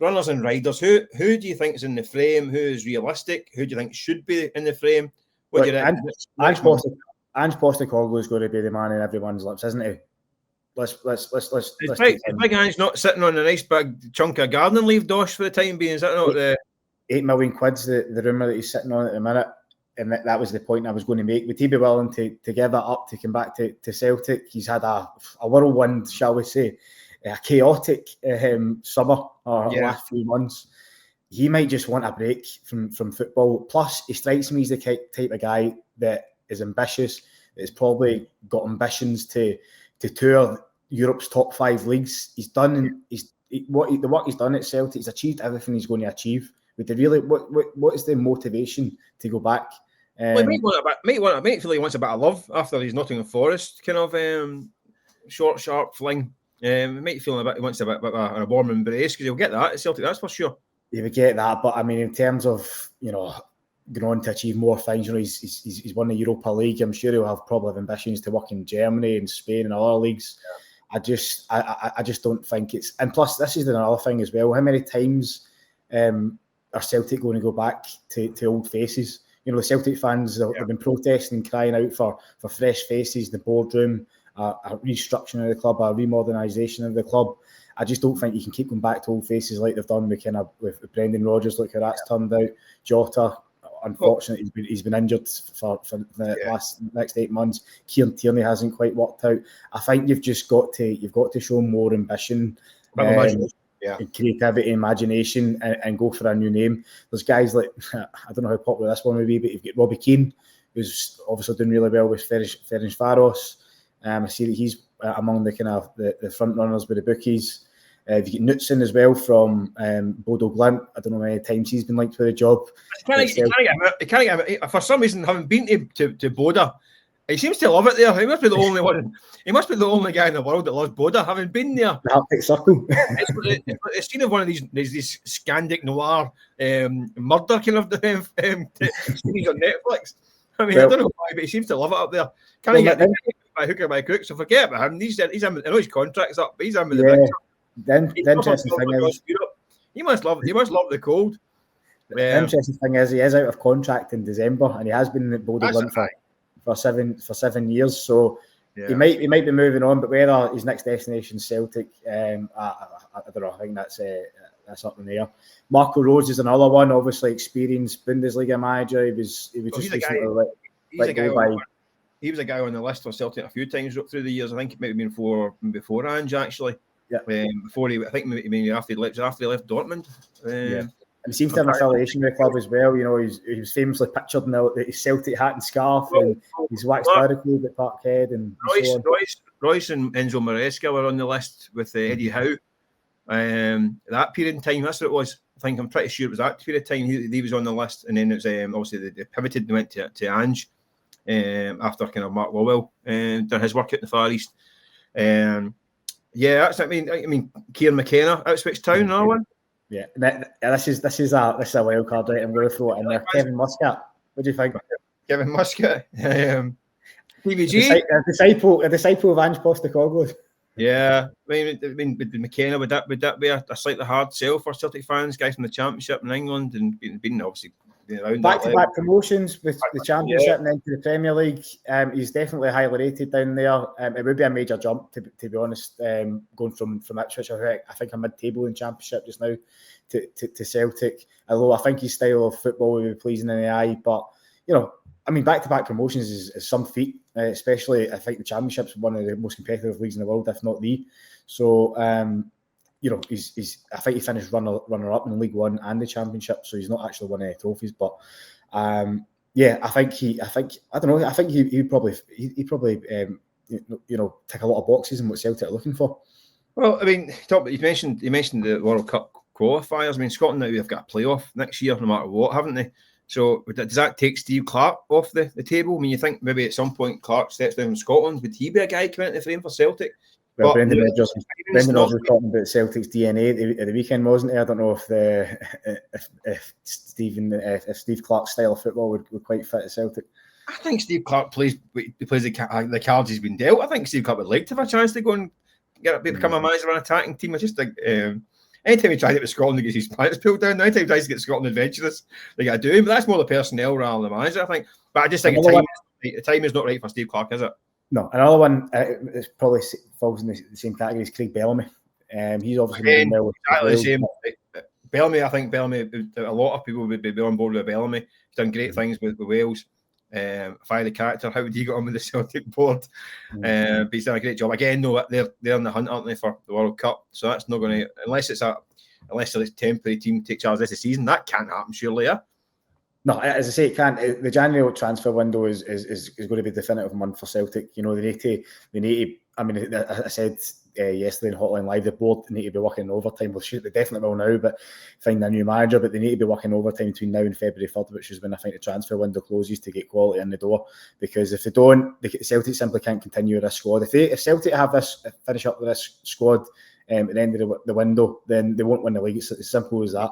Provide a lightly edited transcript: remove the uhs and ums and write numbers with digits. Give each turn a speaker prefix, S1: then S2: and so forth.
S1: runners and riders. Who do you think is in the frame? Who is realistic? Who do you think should be in the frame? What do you think?
S2: Ange Postecoglou is going to be the man in everyone's lips, isn't he? Let's
S1: big Ange not sitting on a nice big chunk of gardening leave dosh for the time being. Is that not the
S2: £8 million the rumour that he's sitting on at the minute? And that was the point I was going to make. Would he be willing to give that up to come back to Celtic? He's had a whirlwind, shall we say, a chaotic summer or last few months. He might just want a break from football. Plus, he strikes me as the type of guy that is ambitious, that's probably got ambitions to tour Europe's top 5 leagues. He's done the work he's done at Celtic. He's achieved everything he's going to achieve. Would they really? What is the motivation to go back?
S1: Well, he might feel he wants a bit of love after his Nottingham Forest kind of short, sharp fling. He might feel he wants a bit of a warm embrace, because he'll get that at Celtic. That's for sure. He
S2: would get that, but I mean, in terms of going on to achieve more things, he's won the Europa League. I'm sure he'll have probably ambitions to work in Germany and Spain and other leagues. Yeah. I just don't think it's. And plus, this is another thing as well. How many times are Celtic going to go back to old faces? The Celtic fans have been protesting and crying out for fresh faces, the boardroom, a restructuring of the club, a remodernisation of the club. I just don't think you can keep going back to old faces like they've done with Brendan Rodgers. Look how that's turned out. Jota, unfortunately, he's been injured for the next 8 months. Kieran Tierney hasn't quite worked out. I think you've got to show more ambition. And creativity, imagination, and go for a new name. There's guys like, I don't know how popular this one would be, but you've got Robbie Keane, who's obviously doing really well with Ferencváros. I see that he's among the kind of the front runners with the bookies. You get Knutson as well from Bodo Glimt. I don't know how many times he's been linked with a job.
S1: For some reason, having been to Bodo, he seems to love it there. He must be the only one. He must be the only guy in the world that loves Bodo. Having been there,
S2: the Arctic Circle.
S1: It's seen of one of these Scandic noir murder kind of series on Netflix. I mean, I don't know why, but he seems to love it up there. Can he get by hook or by crook? So forget about him. He's in, I know his contract's up, but he's in with the big.
S2: The interesting thing is,
S1: he must love the cold.
S2: The interesting thing is, he is out of contract in December, and he has been at Bodo Glimt for 7 years. So he might be moving on, but whether his next destination is Celtic, I don't know. I think that's up in the air. Marco Rose is another one, obviously experienced Bundesliga manager. He was just recently let go by.
S1: He was a guy on the list for Celtic a few times through the years. I think it might have been before Ange, actually.
S2: Yeah.
S1: Before maybe after he left Dortmund.
S2: And he seems to have an affiliation with the club as well. He was famously pictured in his Celtic hat and scarf, and he's waxed lyrical at Parkhead and
S1: Royce and Enzo Maresca were on the list with Eddie Howe. That period in time, that's what it was. I'm pretty sure it was that period of time he was on the list, and then it was obviously they pivoted and went to Ange after kind of Mark Lowell done his work at the Far East. That's I mean Kieran McKenna out Switch Town, another one.
S2: Yeah, this is a wild card, right? I'm going to throw it in there. Kevin Muscat. What do you think?
S1: Kevin Muscat,
S2: PVG, a disciple of Ange Postecoglou.
S1: Yeah, I mean, with McKenna, would that be a slightly hard sell for Celtic fans, guys from the Championship in England, and been obviously around
S2: back-to-back promotions with the Championship and then to the Premier League. He's definitely highly rated down there. It would be a major jump, to be honest, going from Ipswich. I think I'm mid-table in Championship just now to Celtic. Although I think his style of football would be pleasing in the eye, but back-to-back promotions is some feat, especially I think the Championship's one of the most competitive leagues in the world, if not the. So, I think he finished runner-up in League One and the Championship, so he's not actually won any trophies. But I think he'd probably tick a lot of boxes in what Celtic are looking for.
S1: Well, I mean, you mentioned the World Cup qualifiers. I mean, Scotland now have got a playoff next year, no matter what, haven't they? So does that take Steve Clarke off the table? I mean, you think maybe at some point Clarke steps down from Scotland. Would he be a guy coming into the frame for Celtic?
S2: Well, Brendan Rodgers was talking about Celtic's DNA at the weekend, wasn't he? I don't know if Steve Clarke's style of football would quite fit at Celtic.
S1: I think Steve Clarke plays the cards he's been dealt. I think Steve Clarke would like to have a chance to go and become a manager of an attacking team. I just think Anytime he tried it with Scotland, he gets his pants pulled down. Anytime he tries to get Scotland adventurous, they got to do him. But that's more the personnel rather than the manager, I think. But I just think the time is not right for Steve Clarke, is it?
S2: No, another one is probably falls in the same category as Craig Bellamy. He's obviously
S1: exactly the same. Bellamy, I think a lot of people would be on board with Bellamy. He's done great things with Wales. Fiery character. How would he get on with the Celtic board? But he's done a great job. Again, no, they're in the hunt, aren't they, for the World Cup? So that's not going to, unless it's a temporary team take charge this season. That can't happen, surely, yeah. No,
S2: as I say, it can't. The January transfer window is going to be a definitive month for Celtic. You know, they need to. I mean, I said yesterday in Hotline Live, the board need to be working overtime. Well, shoot, they definitely will now, but find a new manager. But they need to be working overtime between now and February 3rd, which is when I think the transfer window closes, to get quality in the door. Because if they don't, Celtic simply can't continue with this squad. If Celtic have finish up with this squad at the end of the window, then they won't win the league. It's as simple as that.